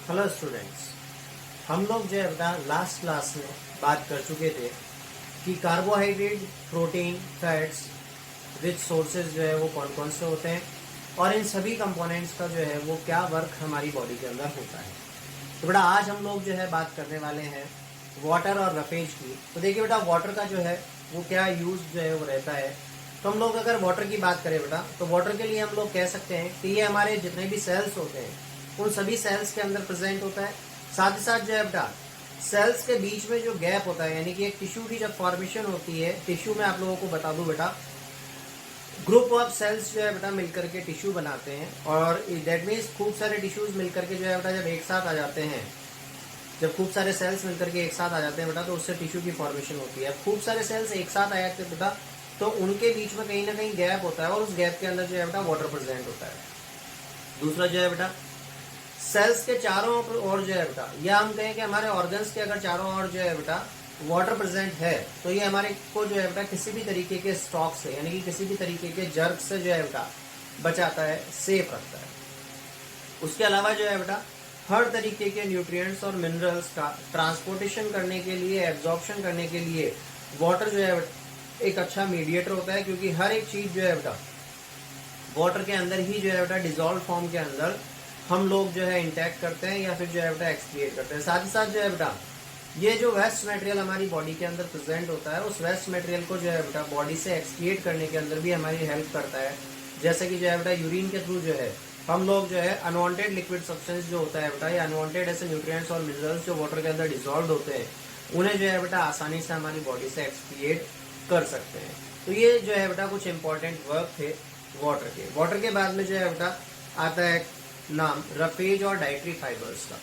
Hello students, हम लोग जो है बेटा लास्ट क्लास में बात कर चुके थे कि carbohydrate, protein, fats, rich sources जो है वो कौन कौन से होते हैं और इन सभी कंपोनेंट्स का जो है वो क्या वर्क हमारी बॉडी के अंदर होता है। तो बेटा आज हम लोग जो है बात करने वाले हैं वाटर और रफेज की। तो देखिए बेटा, वाटर का जो है वो क्या यूज जो है वो रहता है। तो हम लोग अगर वाटर की बात करें बेटा, तो वाटर के लिए हम लोग कह सकते हैं कि ये हमारे जितने भी सेल्स होते हैं उन सभी सेल्स के अंदर प्रेजेंट होता है। साथ ही साथ जो है बेटा सेल्स के बीच में जो गैप होता है, यानी कि एक टिश्यू की जब फॉर्मेशन होती है, टिश्यू में आप लोगों को बता दूं बेटा, ग्रुप ऑफ सेल्स जो है बेटा मिलकर के टिश्यू बनाते हैं। और दैट मीन्स खूब सारे टिश्यूज मिलकर के जो है बेटा जब एक साथ आ जाते हैं, जब खूब सारे सेल्स मिलकर के एक साथ आ जाते हैं बेटा, तो उससे टिश्यू की फॉर्मेशन होती है। खूब सारे सेल्स एक साथ आ जाते हैं बेटा, तो उनके बीच में कहीं ना कहीं गैप होता है और उस गैप के अंदर जो है बेटा वाटर प्रेजेंट होता है। दूसरा जो है बेटा, सेल्स के चारों ओर जो है बेटा, या हम कहें कि हमारे ऑर्गन्स के अगर चारों ओर जो है बेटा वाटर प्रेजेंट है, तो ये हमारे को जो है बेटा किसी भी तरीके के स्टॉक से, यानी कि किसी भी तरीके के जर्क से जो है बेटा बचाता है, सेफ रखता है। उसके अलावा जो है बेटा हर तरीके के न्यूट्रिएंट्स और मिनरल्स का ट्रांसपोर्टेशन करने के लिए, एब्जॉर्प्शन करने के लिए वाटर जो है एक अच्छा मीडिएटर होता है, क्योंकि हर एक चीज जो है बेटा वाटर के अंदर ही जो है बेटा डिजोल्व फॉर्म के अंदर हम लोग जो है इंटैक्ट करते हैं या फिर जो है बेटा एक्सक्रिएट करते हैं। साथ ही साथ जो है बेटा ये जो वेस्ट मटेरियल हमारी बॉडी के अंदर प्रेजेंट होता है, उस वेस्ट मटेरियल को जो है बेटा बॉडी से एक्सक्रिएट करने के अंदर भी हमारी हेल्प करता है। जैसे कि जो है बेटा यूरिन के थ्रू जो है हम लोग जो है अनवांटेड लिक्विड सब्सटेंस जो होता है बेटा, या अनवांटेड ऐसे न्यूट्रिएंट्स और मिनरल्स जो वाटर के अंदर डिजोल्व होते हैं, उन्हें जो है बेटा आसानी से हमारी बॉडी से एक्सक्रिएट कर सकते हैं। तो ये जो है बेटा कुछ इंपॉर्टेंट वर्क थे वाटर के। वाटर के बाद में जो है बेटा आता है नाम रफेज और डाइटरी फाइबर्स का।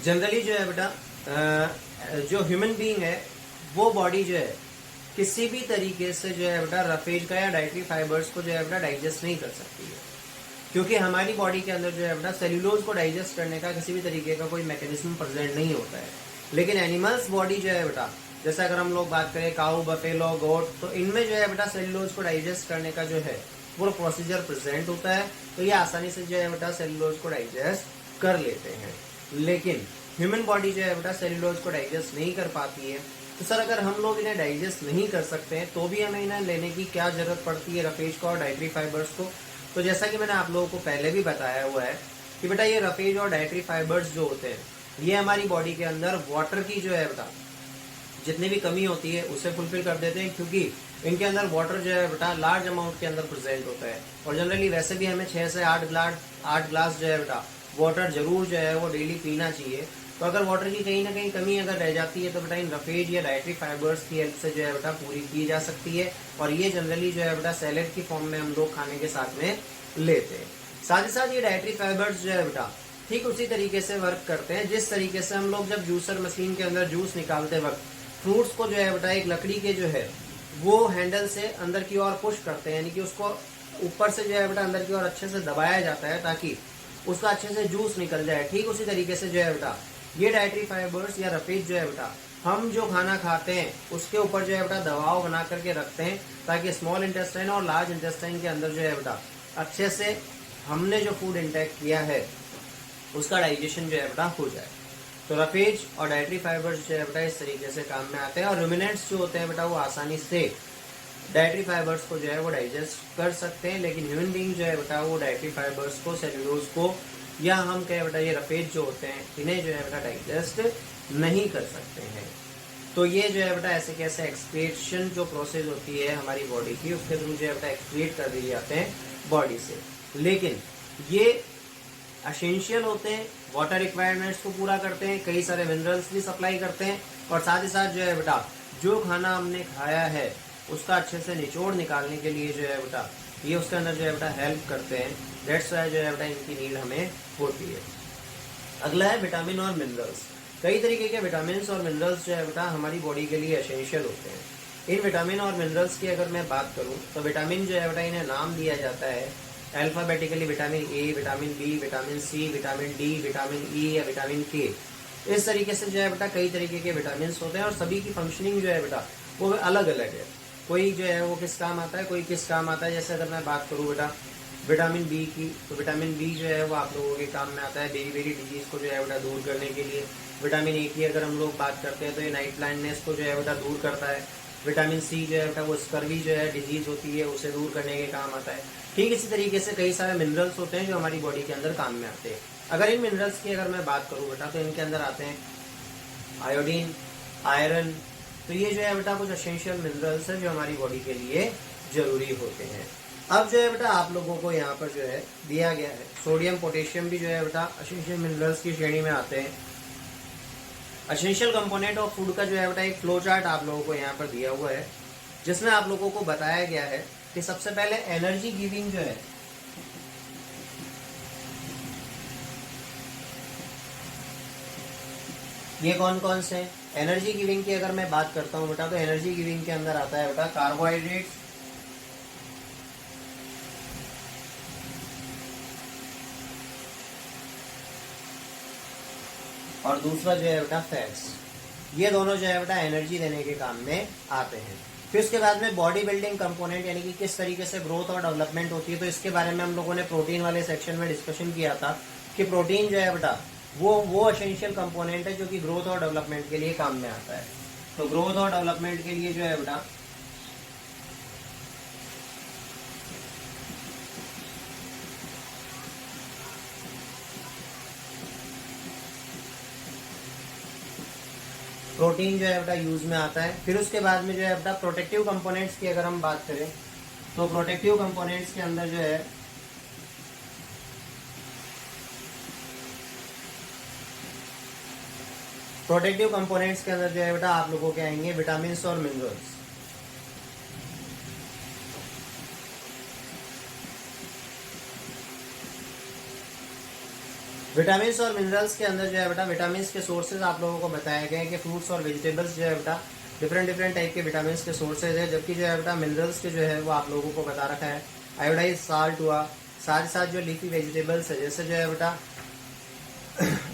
जनरली जो है बेटा जो ह्यूमन बीइंग है वो बॉडी जो है किसी भी तरीके से जो है बेटा रफेज का या डाइटरी फाइबर्स को जो है बेटा डाइजेस्ट नहीं कर सकती है, क्योंकि हमारी बॉडी के अंदर जो है बेटा सेल्यूलोज को डाइजेस्ट करने का किसी भी तरीके का कोई मैकेनिज्म प्रेजेंट नहीं होता है। लेकिन एनिमल्स बॉडी जो है बेटा, जैसे अगर हम लोग बात करें काऊ, बफेलो, गोट, तो इनमें जो है बेटा सेल्यूलोज को डाइजेस्ट करने का जो है वो प्रोसीजर प्रेजेंट होता है, तो ये आसानी से जो है बेटा सेल्यूलोज को डाइजेस्ट कर लेते हैं। लेकिन ह्यूमन बॉडी जो है बेटा सेल्यूलोज को डाइजेस्ट नहीं कर पाती है। तो सर अगर हम लोग इन्हें डाइजेस्ट नहीं कर सकते हैं तो भी हमें इन्हें लेने की क्या जरूरत पड़ती है, रफेज को और डाइटरी फाइबर्स को? तो जैसा कि मैंने आप लोगों को पहले भी बताया हुआ है कि बेटा ये रफेज और डाइटरी फाइबर्स जो होते हैं, ये हमारी बॉडी के अंदर वाटर की जो है बेटा जितनी भी कमी होती है उसे फुलफिल कर देते हैं, क्योंकि इनके अंदर वाटर जो है बेटा लार्ज अमाउंट के अंदर प्रेजेंट होता है। और जनरली वैसे भी हमें 6 से 8 ग्लास जो है बेटा वाटर जरूर जो है वो डेली पीना चाहिए। तो अगर वाटर की कहीं ना कहीं कमी अगर रह जाती है तो बेटा इन रफेज या डाइटरी फाइबर्स की हेल्प से जो है बेटा पूरी की जा सकती है। और ये जनरली जो है बेटा सैलेड की फॉर्म में हम लोग खाने के साथ में लेते हैं। साथ ही साथ ये डाइटरी फाइबर्स जो है बेटा ठीक उसी तरीके से वर्क करते हैं जिस तरीके से हम लोग जब जूसर मशीन के अंदर जूस निकालते वक्त फ्रूट्स को जो है बेटा एक लकड़ी के जो है वो हैंडल से अंदर की ओर पुश करते हैं, यानी कि उसको ऊपर से जो है बेटा अंदर की ओर अच्छे से दबाया जाता है ताकि उसका अच्छे से जूस निकल जाए। ठीक उसी तरीके से जो है बेटा ये डाइटरी फाइबर्स या रफेज जो है बेटा हम जो खाना खाते हैं उसके ऊपर जो है बेटा दबाव बना करके रखते हैं, ताकि स्मॉल इंटेस्टाइन और लार्ज इंटेस्टाइन के अंदर जो है बेटा अच्छे से हमने जो फूड इंटेक किया है उसका डाइजेशन जो है बेटा हो जाए। तो रफेज और डाइटरी फाइबर्स जो है बेटा इस तरीके से काम में आते हैं। और रुमिनेंट्स जो होते हैं बेटा वो आसानी से डाइटरी फाइबर्स को जो है वो डाइजेस्ट कर सकते हैं, लेकिन ह्यूमन बीइंग जो है बेटा वो डाइटरी फाइबर्स को, सेल्यूलोज को, या हम कहें बेटा ये रफेज जो होते हैं इन्हें जो है बेटा डाइजेस्ट नहीं कर सकते हैं। तो ये जो है बेटा ऐसे कैसे एक्सक्रिएशन जो प्रोसेस होती है हमारी बॉडी की, उसके थ्रू जो है बेटा एक्सक्रिएट कर दिए जाते हैं बॉडी से। लेकिन ये एसेंशियल होते हैं, वाटर रिक्वायरमेंट्स को पूरा करते हैं, कई सारे मिनरल्स भी सप्लाई करते हैं, और साथ ही साथ जो है बेटा जो खाना हमने खाया है उसका अच्छे से निचोड़ निकालने के लिए जो है बेटा ये उसके अंदर जो है बेटा हेल्प करते हैं। दैट्स वाई जो है बेटा इनकी नीड हमें होती है। अगला है विटामिन और मिनरल्स। कई तरीके के विटामिन और मिनरल्स जो है बेटा हमारी बॉडी के लिए एसेंशियल होते हैं। इन विटामिन और मिनरल्स की अगर मैं बात करूं तो विटामिन जो है बेटा इन्हें नाम दिया जाता है alphabetically, vitamin A, vitamin B, vitamin C, vitamin D, vitamin E या विटामिन के। इस तरीके से जो है बेटा कई तरीके के विटामिन होते हैं और सभी की फंक्शनिंग जो है बेटा वो अलग अलग है। कोई जो है वो किस काम आता है, कोई किस काम आता है। जैसे अगर मैं बात करूँ बेटा विटामिन बी की, तो विटामिन बी जो है वो आप लोगों के काम में आता है बेरी डिजीज को जो है बेटा दूर करने के लिए। विटामिन ए की अगर हम लोग बात करते हैं तो ये नाइट ब्लाइंडनेस को जो है बेटा दूर करता है। विटामिन सी जो है बेटा वो स्कर्वी जो है डिजीज होती है उसे दूर करने के काम आता है। ठीक इसी तरीके से कई सारे मिनरल्स होते हैं जो हमारी बॉडी के अंदर काम में आते हैं। अगर इन मिनरल्स की अगर मैं बात करूँ बेटा तो इनके अंदर आते हैं आयोडीन, आयरन, तो ये जो है बेटा कुछ एसेंशियल मिनरल्स है जो हमारी बॉडी के लिए जरूरी होते हैं। अब जो है बेटा आप लोगों को यहाँ पर जो है दिया गया है सोडियम पोटेशियम भी जो है बेटा एसेंशियल मिनरल्स की श्रेणी में आते हैं। एसेंशियल कंपोनेंट ऑफ फूड का जो है बेटा एक फ्लो चार्ट आप लोगों को यहाँ पर दिया हुआ है जिसमें आप लोगों को बताया गया है कि सबसे पहले एनर्जी गिविंग जो है ये कौन कौन से हैं। एनर्जी गिविंग की अगर मैं बात करता हूँ बेटा तो एनर्जी गिविंग के अंदर आता है बेटा कार्बोहाइड्रेट्स, और दूसरा जो है बेटा फैट्स। ये दोनों जो है बेटा एनर्जी देने के काम में आते हैं। फिर उसके बाद में बॉडी बिल्डिंग कंपोनेंट यानी कि किस तरीके से ग्रोथ और डेवलपमेंट होती है, तो इसके बारे में हम लोगों ने प्रोटीन वाले सेक्शन में डिस्कशन किया था कि प्रोटीन जो है बेटा वो एसेंशियल कंपोनेंट है जो कि ग्रोथ और डेवलपमेंट के लिए काम में आता है। तो ग्रोथ और डेवलपमेंट के लिए जो है बेटा प्रोटीन जो है बेटा यूज में आता है। फिर उसके बाद में जो है बेटा प्रोटेक्टिव कंपोनेंट्स की अगर हम बात करें तो प्रोटेक्टिव कंपोनेंट्स के अंदर जो है प्रोटेक्टिव कंपोनेंट्स के अंदर जो है बेटा आप लोगों के आएंगे विटामिन और मिनरल्स। विटामिन और मिनरल्स के अंदर जो है बेटा विटामिन के सोर्सेज आप लोगों को बताए गए हैं कि फ्रूट्स और वेजिटेबल्स जो है बेटा डिफरेंट टाइप के विटामिन के सोर्सेज है, जबकि जो है बेटा मिनरल्स के जो है वो आप लोगों को बता रखा है आयोडाइज साल्ट हुआ। साथ ही साथ जो लीफी वेजिटेबल्स है जैसे जो है बेटा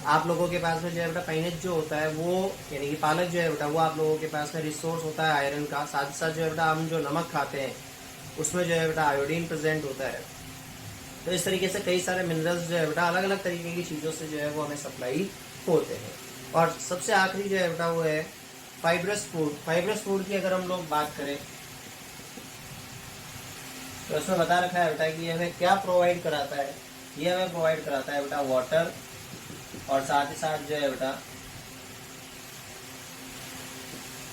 आप लोगों के पास में जो है बेटा पाइनेज जो होता है वो यानी कि पालक जो है बेटा वो आप लोगों के पास में रिसोर्स होता है आयरन का। साथ ही साथ जो है बेटा हम जो नमक खाते हैं उसमें जो है बेटा आयोडीन प्रेजेंट होता है। तो इस तरीके से कई सारे मिनरल्स जो है बेटा अलग अलग तरीके की चीज़ों से जो है वो हमें सप्लाई होते हैं। और सबसे आखिरी जो है बेटा वो है फाइब्रस फूड। फाइब्रस फूड की अगर हम लोग बात करें तो इसमें बता रखा है बेटा कि ये हमें क्या प्रोवाइड कराता है। ये हमें प्रोवाइड कराता है बेटा वाटर और साथ ही साथ जो है बेटा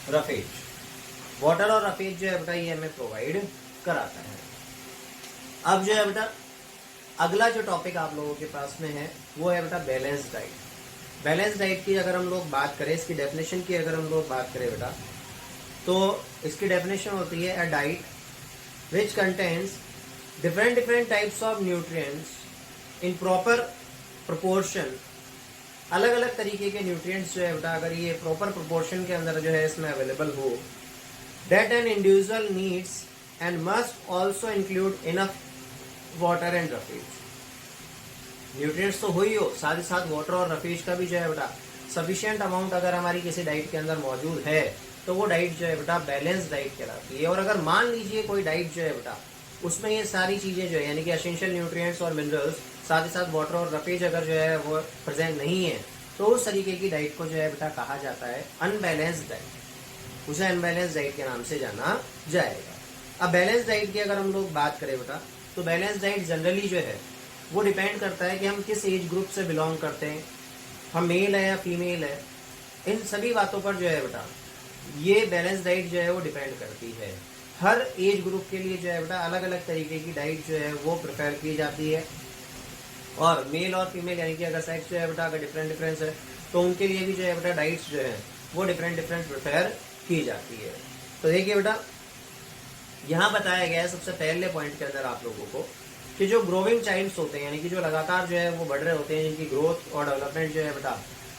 रफेज। वाटर और रफेज जो है बेटा ये हमें प्रोवाइड कराता है। अब जो है बेटा अगला जो टॉपिक आप लोगों के पास में है वो है बेटा बैलेंस डाइट। बैलेंस डाइट की अगर हम लोग बात करें, इसकी डेफिनेशन की अगर हम लोग बात करें बेटा तो इसकी डेफिनेशन होती है a diet which contains different types of nutrients in proper proportion. अलग अलग तरीके के न्यूट्रिएंट्स जो है बेटा अगर ये प्रॉपर प्रोपोर्शन के अंदर जो है इसमें अवेलेबल हो, that an individual needs and must also include enough water and roughage. Nutrients तो हो ही हो, साथ ही साथ वाटर और रफेज का भी जो है बेटा सफिशिएंट अमाउंट अगर हमारी किसी डाइट के अंदर मौजूद है तो वो डाइट जो है बेटा बैलेंस डाइट कहलाती है। और अगर मान लीजिए कोई डाइट जो है बेटा उसमें ये सारी चीजें जो है यानी कि एसेंशियल न्यूट्रिएंट्स और मिनरल्स साथ ही साथ वाटर और रफेज अगर जो है वो प्रेजेंट नहीं है तो उस तरीके की डाइट को जो है बेटा कहा जाता है अनबैलेंस्ड डाइट। उसे अनबैलेंस डाइट के नाम से जाना जाएगा। अब बैलेंस डाइट की अगर हम लोग बात करें बेटा तो बैलेंस डाइट जनरली जो है वो डिपेंड करता है कि हम किस एज ग्रुप से बिलोंग करते हैं, हम मेल है या फीमेल है। इन सभी बातों पर जो है बेटा ये बैलेंस डाइट जो है वो डिपेंड करती है। हर एज ग्रुप के लिए जो है बेटा अलग अलग तरीके की डाइट जो है वो प्रिपेयर की जाती है। और मेल और फीमेल यानी कि अगर सेक्स जो है बेटा अगर डिफरेंस है तो उनके लिए भी जो है बेटा डाइट्स जो है वो डिफरेंट प्रिपेयर की जाती है। तो देखिए बेटा यहाँ बताया गया है सबसे पहले पॉइंट के अंदर आप लोगों को कि जो ग्रोइंग चाइल्ड्स होते हैं यानी कि जो लगातार जो है वो बढ़ रहे होते हैं, जिनकी ग्रोथ और डेवलपमेंट जो है बेटा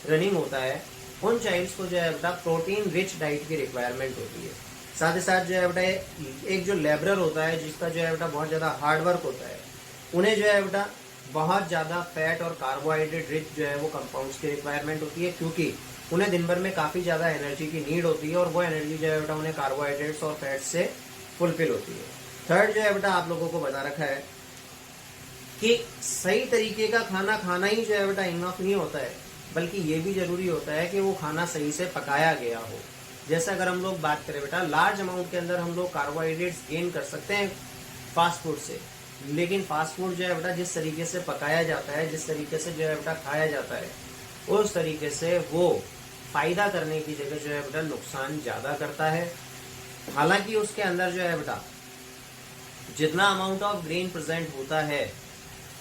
रनिंग होता है, उन चाइल्ड्स को जो है बेटा प्रोटीन रिच डाइट की रिक्वायरमेंट होती है। साथ ही साथ जो है बेटा एक जो लेबरर होता है जिसका जो है बेटा बहुत ज़्यादा हार्ड वर्क होता है, उन्हें जो है बेटा बहुत ज़्यादा फैट और कार्बोहाइड्रेट रिच जो है वो कंपाउंड्स की रिक्वायरमेंट होती है, क्योंकि उन्हें दिन भर में काफ़ी ज़्यादा एनर्जी की नीड होती है और वो एनर्जी जो है बेटा उन्हें कार्बोहाइड्रेट्स और फैट से फुलफिल होती है। थर्ड जो है बेटा आप लोगों को बता रखा है कि सही तरीके का खाना खाना ही जो है बेटा इनफ नहीं होता है, बल्कि ये भी जरूरी होता है कि वो खाना सही से पकाया गया हो। जैसे अगर हम लोग बात करें बेटा, लार्ज अमाउंट के अंदर हम लोग कार्बोहाइड्रेट्स गेन कर सकते हैं फास्ट फूड से, लेकिन फास्ट फूड जो है बेटा जिस तरीके से पकाया जाता है, जिस तरीके से जो है बेटा खाया जाता है, उस तरीके से वो फायदा करने की जगह जो है बेटा नुकसान ज्यादा करता है। हालांकि उसके अंदर जो है बेटा जितना अमाउंट ऑफ ग्रेन प्रेजेंट होता है,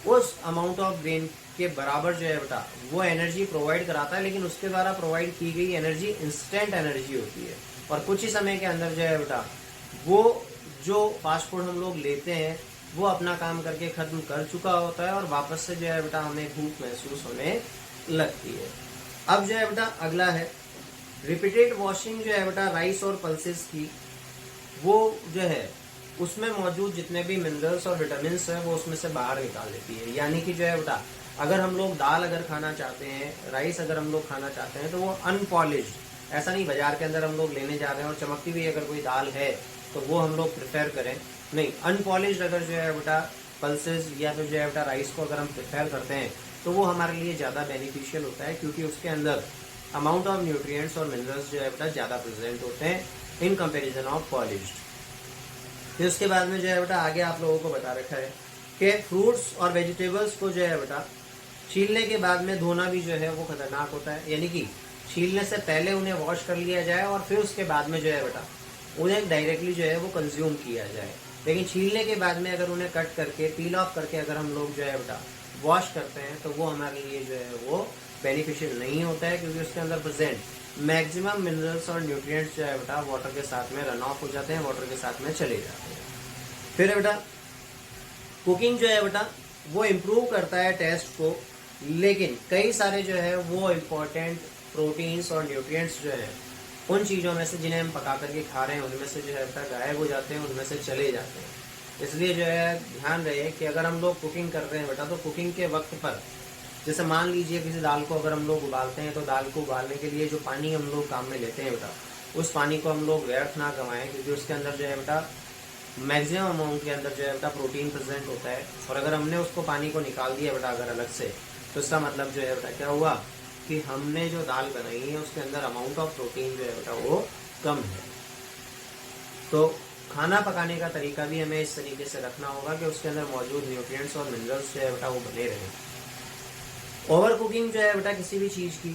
उस अमाउंट ऑफ ग्रेन के बराबर जो है बेटा वो एनर्जी प्रोवाइड कराता है, लेकिन उसके द्वारा प्रोवाइड की गई एनर्जी इंस्टेंट एनर्जी होती है, और कुछ ही समय के अंदर जो है बेटा वो जो फास्ट फूड हम लोग लेते हैं वो अपना काम करके खत्म कर चुका होता है, और वापस से जो है बेटा हमें भूख महसूस होने लगती है। अब जो है बेटा अगला है रिपीटेड वॉशिंग जो है बेटा राइस और पल्सेस की, वो जो है उसमें मौजूद जितने भी मिनरल्स और विटामिन है वो उसमें से बाहर निकाल देती है। यानी कि जो है बेटा अगर हम लोग दाल अगर खाना चाहते हैं, राइस अगर हम लोग खाना चाहते हैं, तो वो अनपॉलिश्ड, ऐसा नहीं बाजार के अंदर हम लोग लेने जा रहे हैं और चमकती हुई अगर कोई दाल है तो वो हम लोग प्रेफर करें, नहीं, अनपॉलिश्ड अगर जो है बेटा पल्सेस या फिर जो है बेटा राइस को अगर हम प्रेफर करते हैं तो वो हमारे लिए ज़्यादा बेनिफिशियल होता है, क्योंकि उसके अंदर अमाउंट ऑफ न्यूट्रिएंट्स और मिनरल्स जो है बेटा ज़्यादा प्रेजेंट होते हैं इन कंपेरिजन ऑफ पॉलिश्ड। फिर उसके बाद में जो है बेटा आगे आप लोगों को बता रखा है कि फ्रूट्स और वेजिटेबल्स को जो है बेटा छीलने के बाद में धोना भी जो है वो खतरनाक होता है। यानी कि छीलने से पहले उन्हें वॉश कर लिया जाए और फिर उसके बाद में जो है बेटा उन्हें डायरेक्टली जो है वो कंज्यूम किया जाए। लेकिन छीलने के बाद में अगर उन्हें कट करके पील ऑफ करके अगर हम लोग जो है बेटा वॉश करते हैं तो वो हमारे लिए जो है वो बेनिफिशियल नहीं होता है, क्योंकि उसके अंदर प्रेजेंट मैक्सिमम मिनरल्स और न्यूट्रिएंट्स जो है बेटा वाटर के साथ में रन ऑफ हो जाते हैं, वाटर के साथ में चले जाते हैं। फिर बेटा कुकिंग जो है बेटा वो इम्प्रूव करता है टेस्ट को, लेकिन कई सारे जो है वो इम्पोर्टेंट प्रोटीन्स और न्यूट्रिएंट्स जो है उन चीज़ों में से जिन्हें हम पका करके खा रहे हैं उनमें से जो है बेटा गायब हो जाते हैं, उनमें से चले जाते हैं। इसलिए जो है ध्यान रहे कि अगर हम लोग कुकिंग कर रहे हैं बेटा, तो कुकिंग के वक्त पर जैसे मान लीजिए किसी दाल को अगर हम लोग उबालते हैं, तो दाल को उबालने के लिए जो पानी हम लोग काम में लेते हैं बेटा, उस पानी को हम लोग व्यर्थ ना गंवाएं, क्योंकि उसके अंदर जो है बेटा मैक्सिमम अमाउंट के अंदर जो है बेटा प्रोटीन प्रेजेंट होता है। और अगर हमने उसको पानी को निकाल दिया बेटा अगर अलग से, तो इसका मतलब जो है बेटा क्या हुआ कि हमने जो दाल बनाई है उसके अंदर अमाउंट ऑफ प्रोटीन जो है बेटा वो कम है। तो खाना पकाने का तरीका भी हमें इस तरीके से रखना होगा कि उसके अंदर मौजूद न्यूट्रिएंट्स और मिनरल्स जो है बेटा वो बने रहें। ओवर कुकिंग जो है बेटा किसी भी चीज़ की,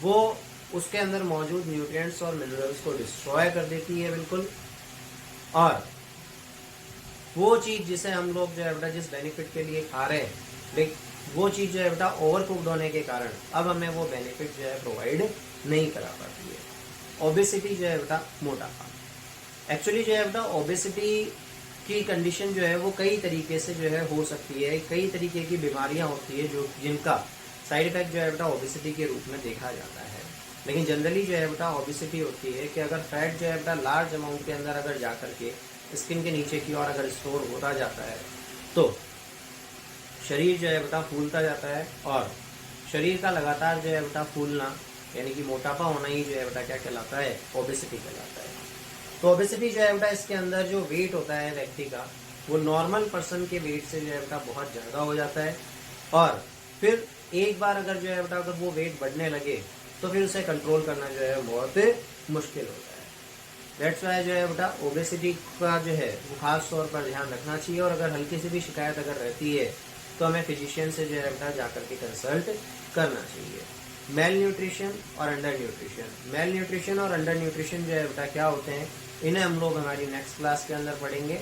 वो उसके अंदर मौजूद न्यूट्रिएंट्स और मिनरल्स को डिस्ट्रॉय कर देती है बिल्कुल, और वो चीज़ जिसे हम लोग जो है बेटा जिस बेनिफिट के लिए खा रहे हैं, लेकिन वो चीज़ जो है बेटा ओवर कुक्ड होने के कारण अब हमें वो बेनिफिट जो है प्रोवाइड नहीं करा पाती है। ओबेसिटी जो है बेटा मोटापा, एक्चुअली जो है बेटा ओबेसिटी की कंडीशन जो है वो कई तरीके से जो है हो सकती है, कई तरीके की बीमारियां होती है जो जिनका साइड इफेक्ट जो है बेटा ओबेसिटी के रूप में देखा जाता है। लेकिन जनरली जो है बेटा ओबेसिटी होती है कि अगर फैट जो है बेटा लार्ज अमाउंट के अंदर अगर जा करके स्किन के नीचे की ओर अगर स्टोर होता जाता है, तो शरीर जो है बेटा फूलता जाता है, और शरीर का लगातार जो है बेटा फूलना यानी कि मोटापा होना ही जो है बेटा क्या कहलाता है, ओबेसिटी कहलाता है। तो ओबेसिटी जो है बेटा इसके अंदर जो वेट होता है व्यक्ति का, वो नॉर्मल पर्सन के वेट से जो है बेटा बहुत ज़्यादा हो जाता है, और फिर एक बार अगर जो है बेटा अगर वो वेट बढ़ने लगे तो फिर उसे कंट्रोल करना जो है बहुत मुश्किल होता है। दैट्स वाई जो है बेटा ओबेसिटी का जो है वो खास तौर पर ध्यान रखना चाहिए, और अगर हल्की सी भी शिकायत अगर रहती है तो हमें फिजिशियन से जो है बेटा जाकर के कंसल्ट करना चाहिए। मेल न्यूट्रिशन और अंडर न्यूट्रिशन, मेल न्यूट्रिशन और अंडर न्यूट्रिशन जो है बेटा क्या होते हैं, इन्हें हम लोग हमारी नेक्स्ट क्लास के अंदर पढ़ेंगे।